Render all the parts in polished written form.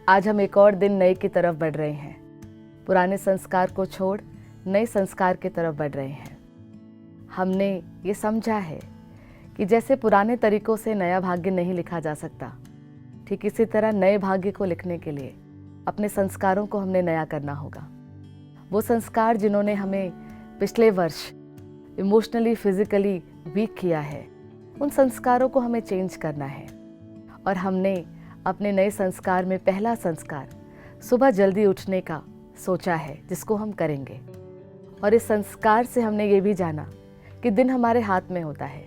आज हम एक और दिन नए की तरफ बढ़ रहे हैं। पुराने संस्कार को छोड़ नए संस्कार की तरफ बढ़ रहे हैं। हमने ये समझा है कि जैसे पुराने तरीकों से नया भाग्य नहीं लिखा जा सकता, ठीक इसी तरह नए भाग्य को लिखने के लिए अपने संस्कारों को हमने नया करना होगा। वो संस्कार जिन्होंने हमें पिछले वर्ष इमोशनली फिजिकली वीक किया है, उन संस्कारों को हमें चेंज करना है। और हमने अपने नए संस्कार में पहला संस्कार सुबह जल्दी उठने का सोचा है, जिसको हम करेंगे। और इस संस्कार से हमने ये भी जाना कि दिन हमारे हाथ में होता है,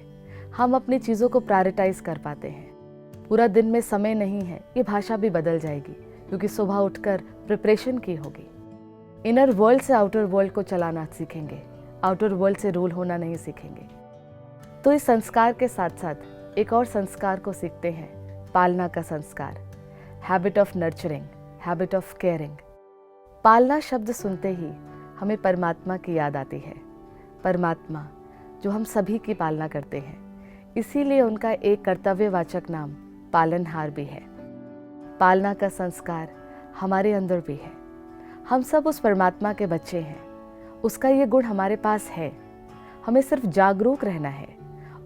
हम अपनी चीज़ों को प्रायोरिटाइज कर पाते हैं। पूरा दिन में समय नहीं है, ये भाषा भी बदल जाएगी, क्योंकि सुबह उठकर प्रिपरेशन की होगी। इनर वर्ल्ड से आउटर वर्ल्ड को चलाना सीखेंगे, आउटर वर्ल्ड से रूल होना नहीं सीखेंगे। तो इस संस्कार के साथ साथ एक और संस्कार को सीखते हैं, पालना का संस्कार, habit of nurturing, habit of caring. पालना शब्द सुनते ही हमें परमात्मा की याद आती है। परमात्मा जो हम सभी की पालना करते हैं, इसीलिए उनका एक कर्तव्यवाचक नाम पालनहार भी है। पालना का संस्कार हमारे अंदर भी है। हम सब उस परमात्मा के बच्चे हैं, उसका ये गुण हमारे पास है। हमें सिर्फ जागरूक रहना है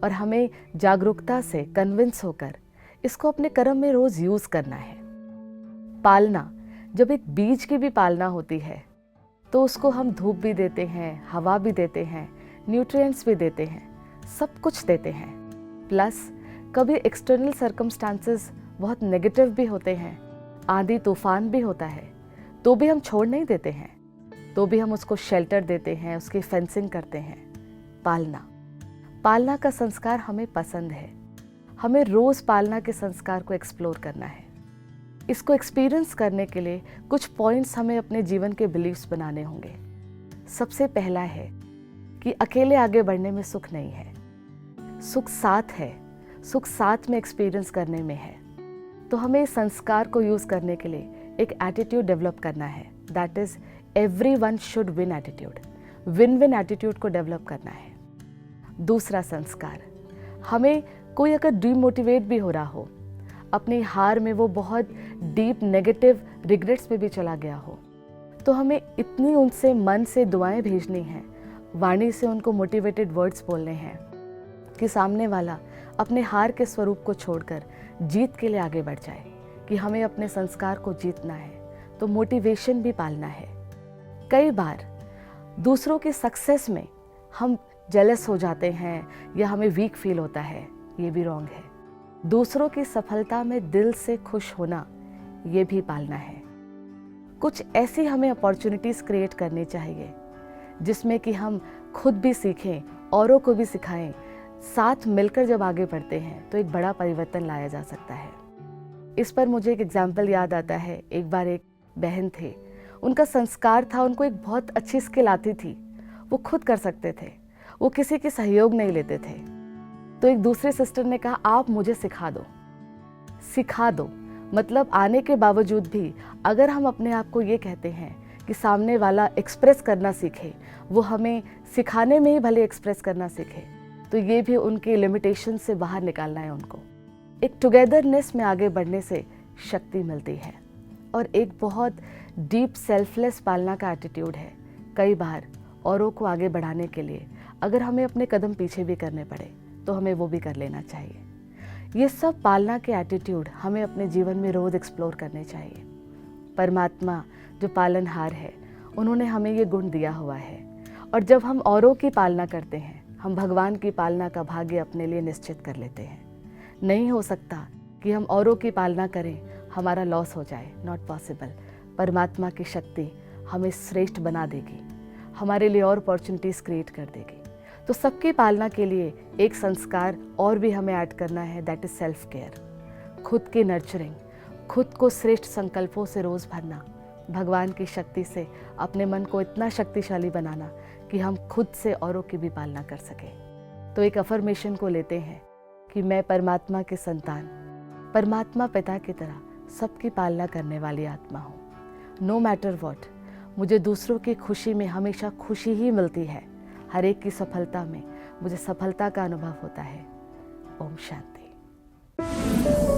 और हमें जागरूकता से कन्विंस होकर इसको अपने कर्म में रोज यूज करना है। पालना, जब एक बीज की भी पालना होती है तो उसको हम धूप भी देते हैं, हवा भी देते हैं, न्यूट्रिएंट्स भी देते हैं, सब कुछ देते हैं। प्लस कभी एक्सटर्नल सर्कमस्टांसेस बहुत नेगेटिव भी होते हैं, आंधी तूफान भी होता है, तो भी हम छोड़ नहीं देते हैं, तो भी हम उसको शेल्टर देते हैं, उसकी फेंसिंग करते हैं। पालना का संस्कार हमें पसंद है। हमें रोज पालना के संस्कार को एक्सप्लोर करना है। इसको एक्सपीरियंस करने के लिए कुछ पॉइंट्स हमें अपने जीवन के बिलीव्स बनाने होंगे। सबसे पहला है कि अकेले आगे बढ़ने में सुख नहीं है, सुख साथ है, सुख साथ में एक्सपीरियंस करने में है। तो हमें इस संस्कार को यूज करने के लिए एक एटीट्यूड डेवलप करना है, that is everyone should win attitude. Win win attitude को डेवलप करना है। दूसरा संस्कार, हमें कोई अगर डिमोटिवेट भी हो रहा हो, अपनी हार में वो बहुत डीप नेगेटिव रिग्रेट्स में भी चला गया हो, तो हमें इतनी उनसे मन से दुआएं भेजनी हैं, वाणी से उनको मोटिवेटेड वर्ड्स बोलने हैं कि सामने वाला अपने हार के स्वरूप को छोड़कर जीत के लिए आगे बढ़ जाए, कि हमें अपने संस्कार को जीतना है। तो मोटिवेशन भी पालना है। कई बार दूसरों की सक्सेस में हम जेलस हो जाते हैं या हमें वीक फील होता है, ये भी रॉन्ग है। दूसरों की सफलता में दिल से खुश होना, ये भी पालना है। कुछ ऐसी हमें अपॉर्चुनिटीज़ क्रिएट करनी चाहिए जिसमें कि हम खुद भी सीखें, औरों को भी सिखाएं। साथ मिलकर जब आगे बढ़ते हैं तो एक बड़ा परिवर्तन लाया जा सकता है। इस पर मुझे एक एग्जाम्पल याद आता है। एक बार एक बहन थे, उनका संस्कार था, उनको एक बहुत अच्छी स्किल आती थी, वो खुद कर सकते थे, वो किसी की सहयोग नहीं लेते थे। तो एक दूसरे सिस्टर ने कहा, आप मुझे सिखा दो। सिखा दो मतलब आने के बावजूद भी अगर हम अपने आप को ये कहते हैं कि सामने वाला एक्सप्रेस करना सीखे, वो हमें सिखाने में ही भले एक्सप्रेस करना सीखे, तो ये भी उनके लिमिटेशन से बाहर निकालना है उनको। एक टुगेदरनेस में आगे बढ़ने से शक्ति मिलती है। और एक बहुत डीप सेल्फलेस पालना का एटीट्यूड है। कई बार औरों को आगे बढ़ाने के लिए अगर हमें अपने कदम पीछे भी करने पड़े तो हमें वो भी कर लेना चाहिए। ये सब पालना के एटीट्यूड हमें अपने जीवन में रोज एक्सप्लोर करने चाहिए। परमात्मा जो पालनहार है, उन्होंने हमें ये गुण दिया हुआ है। और जब हम औरों की पालना करते हैं, हम भगवान की पालना का भाग्य अपने लिए निश्चित कर लेते हैं। नहीं हो सकता कि हम औरों की पालना करें, हमारा लॉस हो जाए, नॉट पॉसिबल। परमात्मा की शक्ति हमें श्रेष्ठ बना देगी, हमारे लिए और अपॉर्चुनिटीज़ क्रिएट कर देगी। तो सबकी पालना के लिए एक संस्कार और भी हमें ऐड करना है, दैट इज सेल्फ केयर। खुद की नर्चरिंग, खुद को श्रेष्ठ संकल्पों से रोज़ भरना, भगवान की शक्ति से अपने मन को इतना शक्तिशाली बनाना कि हम खुद से औरों की भी पालना कर सकें। तो एक अफर्मेशन को लेते हैं कि मैं परमात्मा के संतान, परमात्मा पिता की तरह सबकी पालना करने वाली आत्मा हूँ। नो मैटर वॉट, मुझे दूसरों की खुशी में हमेशा खुशी ही मिलती है। हर एक की सफलता में मुझे सफलता का अनुभव होता है। ओम शांति।